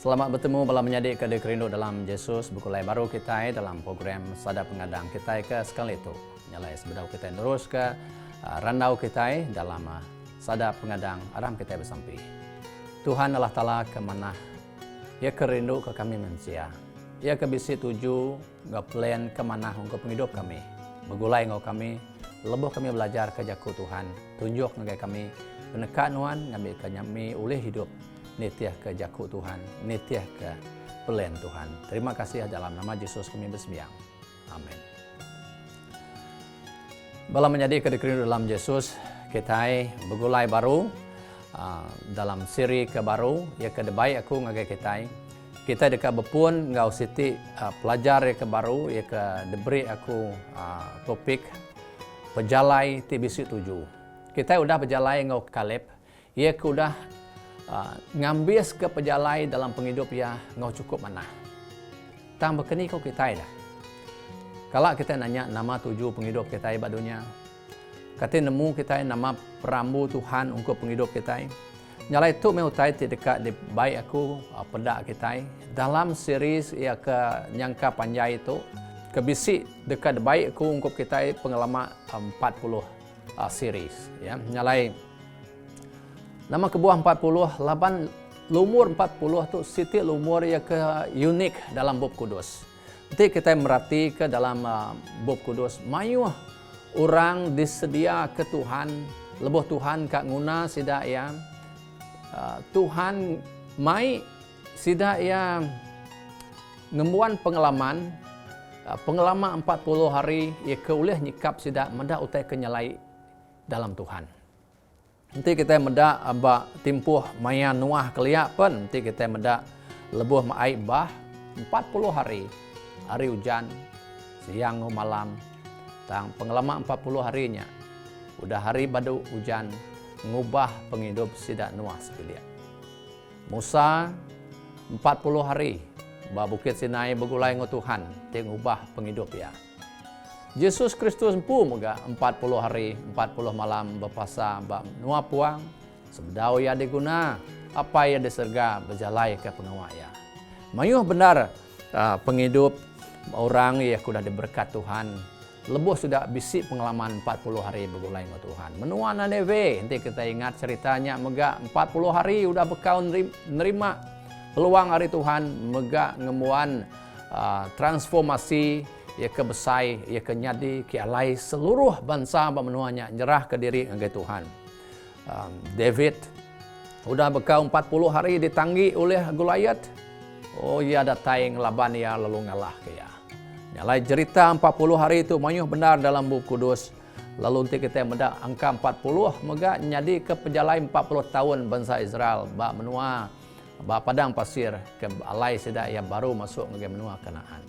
Selamat bertemu bala menyadik ke Kerindu dalam Yesus Bekulai baru kita dalam program Sadap Pengadang kita ke sekali itu. Nyalai sebedau kita terus ke randau kita dalam Sadap Pengadang Aram kita bersampai. Tuhan Allah Ta'ala ke mana Ia kerindu ke kami manusia. Ia ke bisi tuju ngau plan ke mana untuk penghidup kami. Begulai ngau kami, lebih kami belajar ke jaku Tuhan. Tunjuk ngai kami penekanuan ngambil kami oleh hidup. Nitiah ke jaku Tuhan, nitiah ke pelayan Tuhan. Terima kasih dalam nama Yesus kami bersembahyang. Amin. Bala menjadi kedekerindu dalam Yesus, kita begulai baru dalam siri ke baru, ya ke debai aku ngagai kita dekat berpun ngau siti pelajar ya ke baru, ya ke deberi aku topik pejalai TBC 7. Kita udah pejalai ngau Kaleb, ia udah ngambis ke pejalai dalam penghidup ya ngau cukup mana. Tang berkeni kau kita dah. Kalau kita nanya nama 7 penghidup kita pada dunia, kata nemu kita nama perambu Tuhan untuk penghidup kita. Nyalai tu meu tai dekat di baik aku pedak kita dalam series ya ke nyangka panjai itu kebisi dekat baik aku untuk kita pengalaman 40 series ya. Nyalai nama kebuah 40, laban lumur 40 tu siti lumur ya ke unik dalam bab kudus. Nanti kita merhati ke dalam bab kudus, mayu orang disedia ke Tuhan, lebih Tuhan kak nguna sida ya. Tuhan mai sida ya ngembuan pengalaman 40 hari ya ke uleh nyikap sida menda utai kenyalai dalam Tuhan. Nanti kita meda aba timpuh maya nuah keliak pun nanti kita meda lebuh maai bah 40 hari hujan siang malam tang pengalaman 40 harinya udah hari badu hujan ngubah penghidup sidak nuah sekalian. Musa 40 hari ba bukit Sinai begulai ngo Tuhan dia ngubah penghidup ya. Yesus Kristus empu mega 40 hari, 40 malam berpuasa, nuah puang, sebedau ya diguna, apa ya diserga berjalai ke pengawak ya. Mayuh benar penghidup orang yang sudah diberkat Tuhan, lebih sudah bisik pengalaman 40 hari bergulai dengan Tuhan. Menua Nanewe, nanti kita ingat ceritanya mega 40 hari sudah bekau nerima peluang hari Tuhan, mega ngemuan transformasi ia ke besai, ia ke nyadi, ke alai seluruh bangsa menuanya nyerah ke diri dengan Tuhan. David sudah bekau 40 hari ditanggi oleh Goliat. Oh ia datai ngelaban ia lalu ngalah ke ya. Nyalai cerita 40 hari itu mayuh benar dalam buku kudus. Lalu nanti kita mendak angka 40 mega nyadi ke pejalai 40 tahun bangsa Israel ba menua ba padang pasir ke alai sedak ia baru masuk ke menua Kanaan.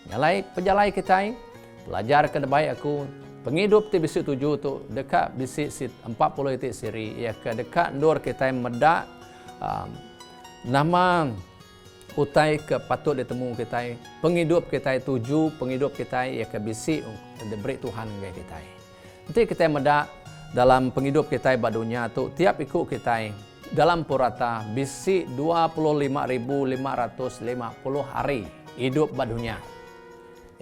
Nyalai pejalai kita belajar ke debai aku penghidup ti bisi 7 tu dekat bisi 40 itu siri ya ke dekat ndur kita medak nama utai ke patut ditemu kita penghidup kita 7 penghidup kita ya ke bisi diberi Tuhan ke kita. Nanti kita medak dalam penghidup kita badunya tu tiap ikut kita dalam purata bisi 25.550 hari hidup badunya.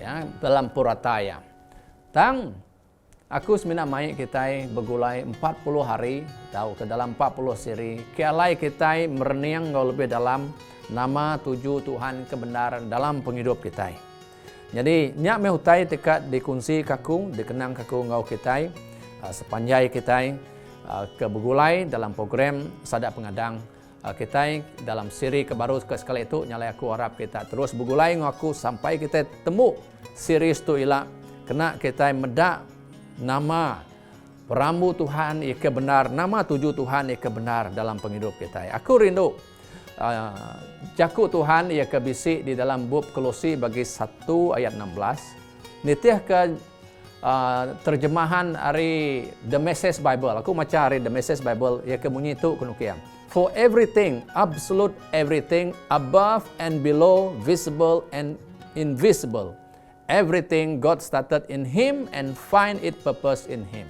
Ya, dalam purata ya. Tang aku semina mai kita begulai 40 hari tahu ke dalam 40 siri. Kialai kita merenang ngau lebih dalam nama 7 Tuhan kebenaran dalam penghidup kita. Jadi nyak mehutai dekat dikunci kaku, dikenang kaku ngau kita sepanjang kita ke begulai dalam program Sadap Pengadang kita dalam siri kebaru ke sekali itu nyalai aku harap kita terus begulai ngaku sampai kita temu series tu ialah kena kita medak nama perambu Tuhan ia kebenar nama 7 Tuhan ia kebenar dalam penghidup kita. Aku rindu jaku Tuhan ia kebisi di dalam bab Kolose bagi 1 ayat 16 nitiah ke terjemahan hari The Message Bible. Aku macam hari The Message Bible ia kemunyi tu kunukiam. For everything, absolute everything, above and below, visible and invisible. Everything God started in Him and find its purpose in Him.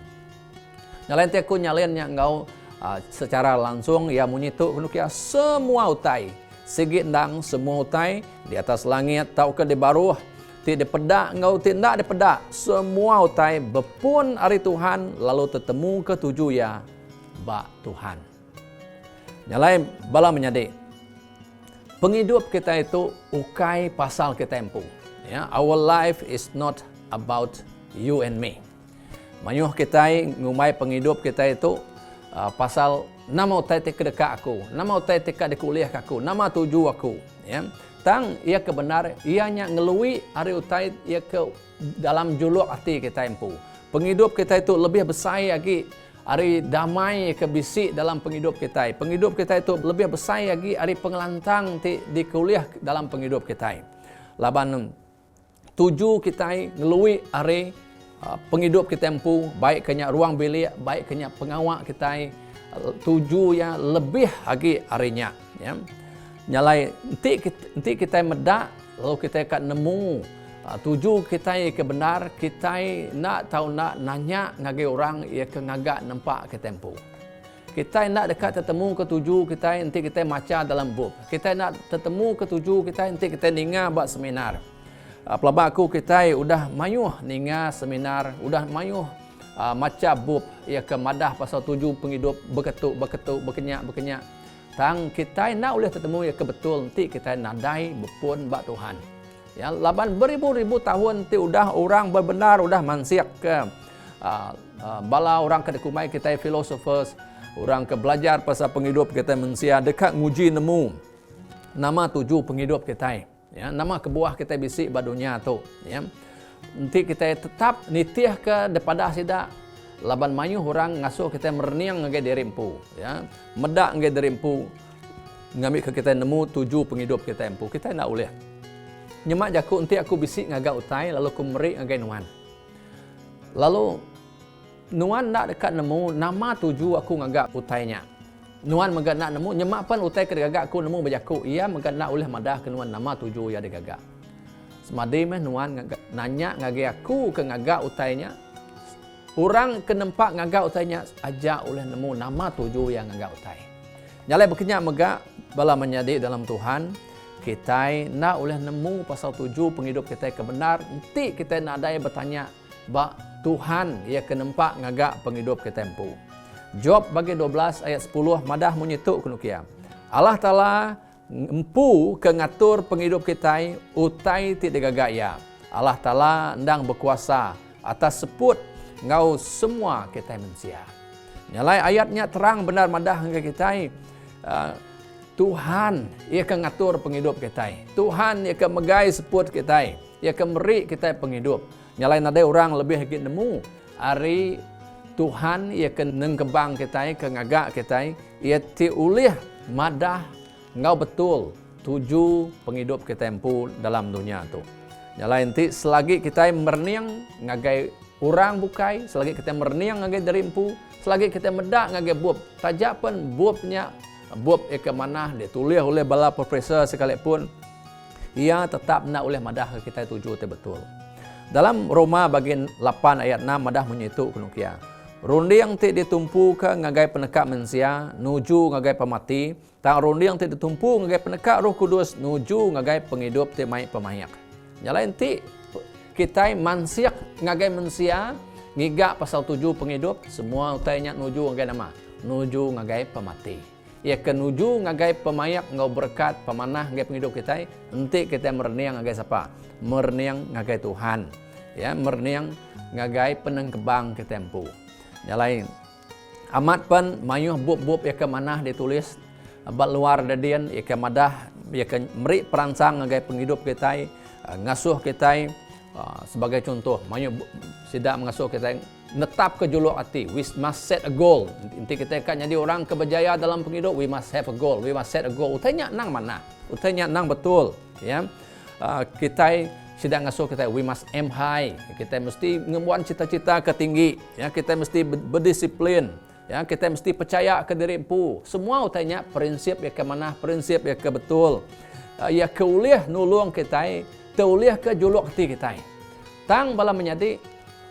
Nyalain aku nyalain yang ngau secara langsung ya munyitu kunukia semua utai sigi ndang semua utai di atas langit tau ke di baruh ti di pedak ngau ti ndak di pedak semua utai bepun hari Tuhan lalu tetemu ketujuh ya ba Tuhan. Nyalai bala menjadi penghidup kita itu ukai pasal kita empu. Ya, our life is not about you and me. Mayuh kita ngumai penghidup kita itu pasal nama utai te kedekat aku, nama utai te di kuliah aku, nama tuju aku, ya. Tang ia kebenar, ianya ngelui hari utai ia ke dalam juluk hati kita empu. Penghidup kita itu lebih besar lagi hari damai ke bisik dalam penghidup kita. Penghidup kita itu lebih besar lagi hari pengelantang di kuliah dalam penghidup kita. Laban tuju kita ngelui hari penghidup kita empu, baik kena ruang bilik, baik kena pengawak kita tuju yang lebih lagi harinya, ya. Nyalai nanti kita medak lalu kita akan nemu tuju kita ke benar, kita nak tahu nak nanya ngagai orang ia ke ngagak nampak kita empu. Kita nak dekat ketemu ke tuju kita nanti kita maca dalam buku. Kita nak ketemu ke tuju kita nanti kita ninga buat seminar. Pelabak aku kita udah mayuh ninga seminar, udah mayuh maca bub ia ke madah pasal tuju penghidup berketuk berkenyak. Tang kita nak boleh ketemu ia ke betul nanti kita nadai bepun bak Tuhan. Ya, laban beribu-ribu tahun nanti udah orang berbenar udah mansiak ke bala orang ke dekumai kita philosophers, orang ke belajar pasal penghidup kita manusia dekat nguji nemu nama tuju penghidup kita. Ya, nama kebuah kita bisik badunya tu, ya. Nanti kita tetap nitiah ke daripada sida laban mayuh orang ngasuh kita merniang ngagai derimpu, ya. Medak ngagai derimpu ngambil ke kita nemu tuju penghidup kita empu. Kita nak boleh nyemak jaku nanti aku bisik ngagak utai lalu aku merik ngagai nuan. Lalu nuan nak dekat nemu nama tuju aku ngagak utainya. Nuan megak nak nemu nyemak pan utai ke gagak aku nemu bajaku. Ia megak nak oleh madah ke nuan nama tuju ya digagak. Semadi meh nuan nanya ngagai aku ke ngagak utainya. Orang ke nempak ngagak utainya ajak oleh nemu nama tuju yang ngagak utai. Nyalai berkenyak megak bala menyadi dalam Tuhan. Kita nak oleh nemu pasal tuju penghidup kita kebenar. Nanti kita nak ada bertanya ba Tuhan ia ke nempak ngagak penghidup kita empu. Job bagi 12 ayat 10 madah menyetuk kenukia. Allah Ta'ala empu ke ngatur penghidup kita utai tidak gagak ya. Allah Ta'ala ndang berkuasa atas seput ngau semua kita manusia. Nyalai ayatnya terang benar madah ke kita. Tuhan ia ke ngatur penghidup kita. Tuhan ia ke megai seput kita. Ia ke merik kita penghidup. Nyalai ada orang lebih lagi nemu hari Tuhan ia ke nengkebang kita, ke ngagak kita, ia tiulih madah ngau betul tuju penghidup kita empu dalam dunia tu. Nyalai nanti selagi kita merniang ngagai orang bukai, selagi kita merniang ngagai derimpu, selagi kita medak ngagai bub, tajak pun bubnya bub ia ke mana dia tulis oleh bala profesor sekalipun, ia tetap nak oleh madah kita tuju betul. Dalam Roma bagian 8 ayat 6 madah menyitu kunukia. Rundiang ti ditumpu ke ngagai penekak manusia, nuju ngagai pemati. Tang rundiang ti ditumpu ngagai penekak Roh Kudus, nuju ngagai penghidup ti mai pemayak. Nyalain ti kita mansiak ngagai manusia, ngigak pasal 7 penghidup, semua utainya nuju ngagai nama, nuju ngagai pemati. Ia ke nuju ngagai pemayak ngau berkat pemanah ngagai penghidup kita, nanti kita merniang ngagai siapa? Merniang ngagai Tuhan. Ya, merniang ngagai penengkebang kita empu. Nyalain amat pun mayuh bub-bub ia ke manah ditulis bat luar dadian ia ke madah ia ke merik perangsang ngagai penghidup kita, ngasuh kita sebagai contoh mayuh sidak mengasuh kita netap ke juluk hati. We must set a goal. Nanti kita akan jadi orang keberjaya dalam penghidup. We must have a goal. We must set a goal. Utainya nang mana? Utainya nang betul. Ya, kita sidak ngasuh kita. We must aim high. Kita mesti ngebuat cita-cita ke tinggi. Ya, kita mesti berdisiplin. Ya, kita mesti percaya ke diri empu. Semua utainya prinsip ya ke mana? Prinsip ya ke betul. Ya ke ulih nulung kita. Teulih ke juluk hati kita. Tang bala menyadi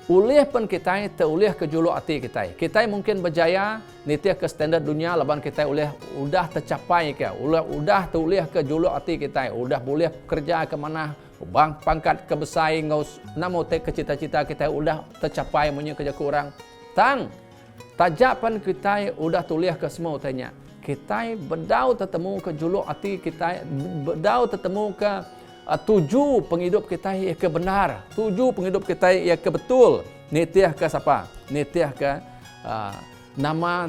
ulih pun kita terulih ke juluk hati kita. Kita mungkin berjaya nitih ke standard dunia, laban kita udah tercapai ke, udah terulih ke juluk hati kita, udah boleh kerja ke mana, bang pangkat ke besar, ngau namo te ke cita-cita kita udah tercapai punya kerja kurang. Tajak pun kita udah tulih ke semua tanya. Kita berdau tertemu ke juluk hati kita, berdau tertemu ke tuju penghidup kita yang kebenar, tuju penghidup kita yang kebetul. Nitih ke siapa? Nitih ke nama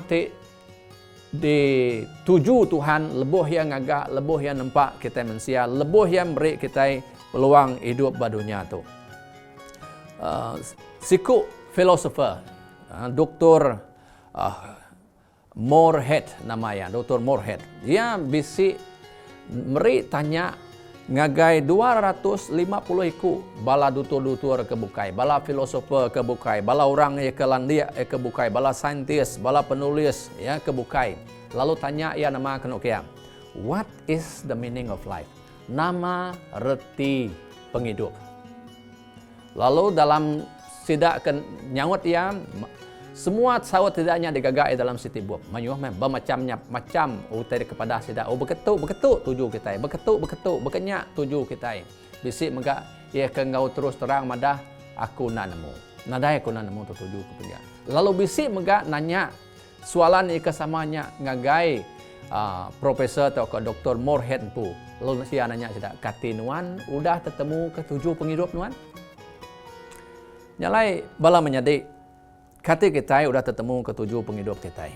di tuju Tuhan, lebuh yang agak, lebuh yang nampak kita manusia, lebuh yang beri kita peluang hidup badunya tu. Siku filosofer, Dr. Morehead namanya, Dr. Morehead. Dia bisi meri tanya ngagai 250 iku bala dutur-dutur kebukai, bala filosofer kebukai, bala orang yang kelandia kebukai, bala saintis, bala penulis ya kebukai. Lalu tanya ya nama kenukia, what is the meaning of life? Nama reti penghidup. Lalu dalam sidak nyawat ya semua sawat tidaknya digagai dalam siti buab. Mayuh bermacamnya macam utari kepada sidak. Beketuk tuju kita. Beketuk bekenyak tuju kita. Bisik megak ia kengau terus terang madah aku nak nemu. Nadai aku nak nemu tu tuju kepada. Lalu bisik megak nanya soalan ia kesamanya ngagai profesor atau ke Dr. Morehead pu. Lalu dia nanya sidak kati nuan udah ketemu ketujuh penghidup nuan. Nyalai bala menyadik kata kita sudah tertemu ketujuh penghidup kita.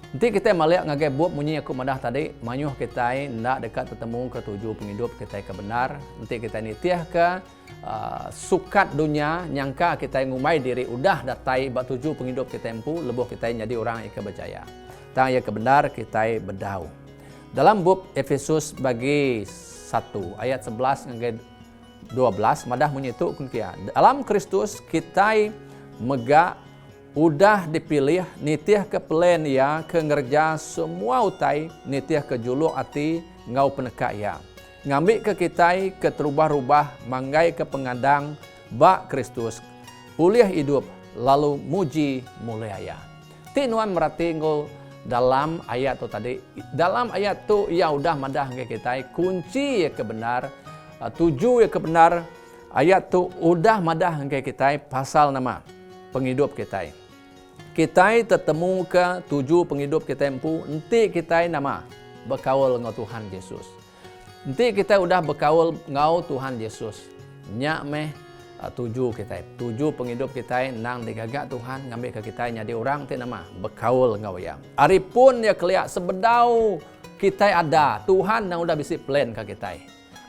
Nanti kita melihat ngagai buat bunyi aku madah tadi, manyuh kita nak dekat tertemu ketujuh penghidup kita kebenar. Nanti kita nitiah ke sukat dunia, nyangka kita ngumai diri udah datai bak tujuh penghidup kita empu, lebuh kita jadi orang yang berjaya. Tang yang kebenar kita berdau. Dalam buku Efesus bagi 1 ayat 11 ngagai 12 madah bunyi itu kunkia. Dalam Kristus kita megak udah dipilih nitih ke pelen ya ke ngerja semua utai nitih ke juluk hati ngau penekak ya ngambil ke kita ke terubah-rubah manggai ke pengadang bak Kristus pulih hidup lalu muji mulia. Tinuan merati ngau dalam ayat tu tadi, dalam ayat tu ya udah madah ke kita kunci ya kebenar, tuju ya kebenar, ayat tu udah madah ke kita pasal nama penghidup kita. Kita tertemu ke tujuh penghidup kita empu, nanti kita nama berkawal ngau Tuhan Yesus. Nanti kita udah berkawal ngau Tuhan Yesus. Nyak meh tujuh kita, tujuh penghidup kita nang digagak Tuhan ngambil ke kita jadi orang ti nama berkawal ngau ya. Ari pun ya keliak sebedau kita ada Tuhan nang udah bisi plan ke kita.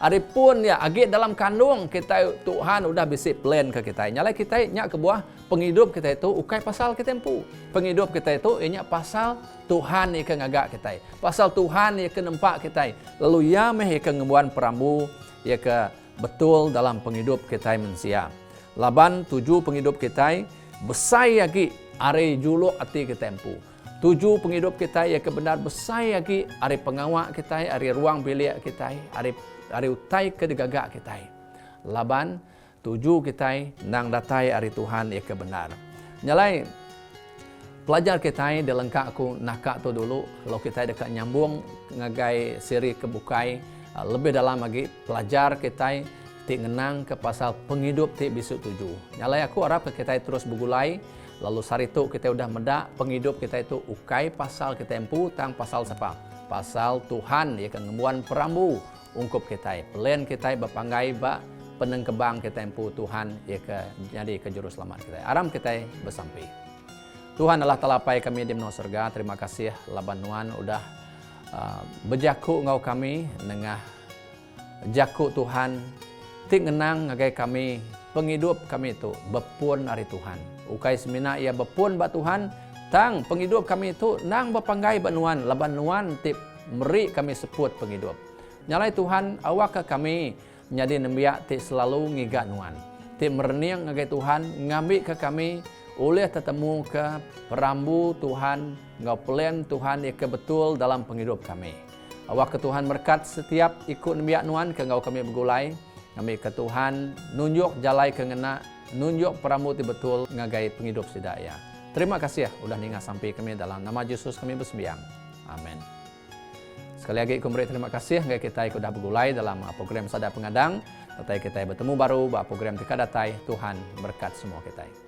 Adipun ya agi dalam kandung kita Tuhan udah bisi plan ke kita. Nyalai kita nyak ke buah penghidup kita itu ukai pasal kita empu. Penghidup kita itu nyak pasal Tuhan yang ke ngagak kita. Pasal Tuhan yang ke nempak kita. Lalu ya meh ke ngebuan perambu ya ke betul dalam penghidup kita manusia. Laban tujuh penghidup kita besar lagi are juluk hati kita empu. Tujuh penghidup kita ya kebenar besar lagi are pengawak kita, are ruang bilik kita, are utai ke digagak kita. Laban tuju kita nang datai ari Tuhan ya kebenar. Nyalai pelajar kita dilengkap aku nakak tu dulu kalau kita dekat nyambung ngagai siri kebukai lebih dalam lagi pelajar kita ti ngenang ke pasal penghidup ti bisu tuju. Nyalai aku harap kita terus begulai lalu saritu kita udah medak penghidup kita itu ukai pasal kita empu tang pasal siapa? Pasal Tuhan ya kengembuan perambu ungkup kita, pelen kita bapanggai ba penengkebang kita empu Tuhan ya ke jadi ke juru selamat kita. Aram kita bersampai. Tuhan Allah talapai kami di menua surga. Terima kasih labanuan udah bejaku ngau kami nengah jaku Tuhan tik ngenang ngagai kami penghidup kami itu bepun ari Tuhan. Ukai semina ia bepun ba Tuhan tang penghidup kami itu nang bapanggai banuan labanuan tip meri kami sebut penghidup. Nyalai Tuhan awak ke kami menjadi nembiak ti selalu ngigak nuan. Ti merniang ngagai Tuhan ngambil ke kami oleh tertemu ke perambu Tuhan ngau pelen Tuhan ya ke betul dalam penghidup kami. Awak ke Tuhan berkat setiap ikut nembiak nuan ke ngau kami bergulai. Kami ke Tuhan nunjuk jalai ke ngena nunjuk peramu ti betul ngagai penghidup sidaya. Terima kasih ya udah ningat sampai kami dalam nama Yesus kami bersembahyang. Amin. Sekali lagi aku beri terima kasih ngagai kita sudah bergulai dalam program Sada Pengadang. Tatai kita bertemu baru, program Tika Datai. Tuhan berkat semua kita.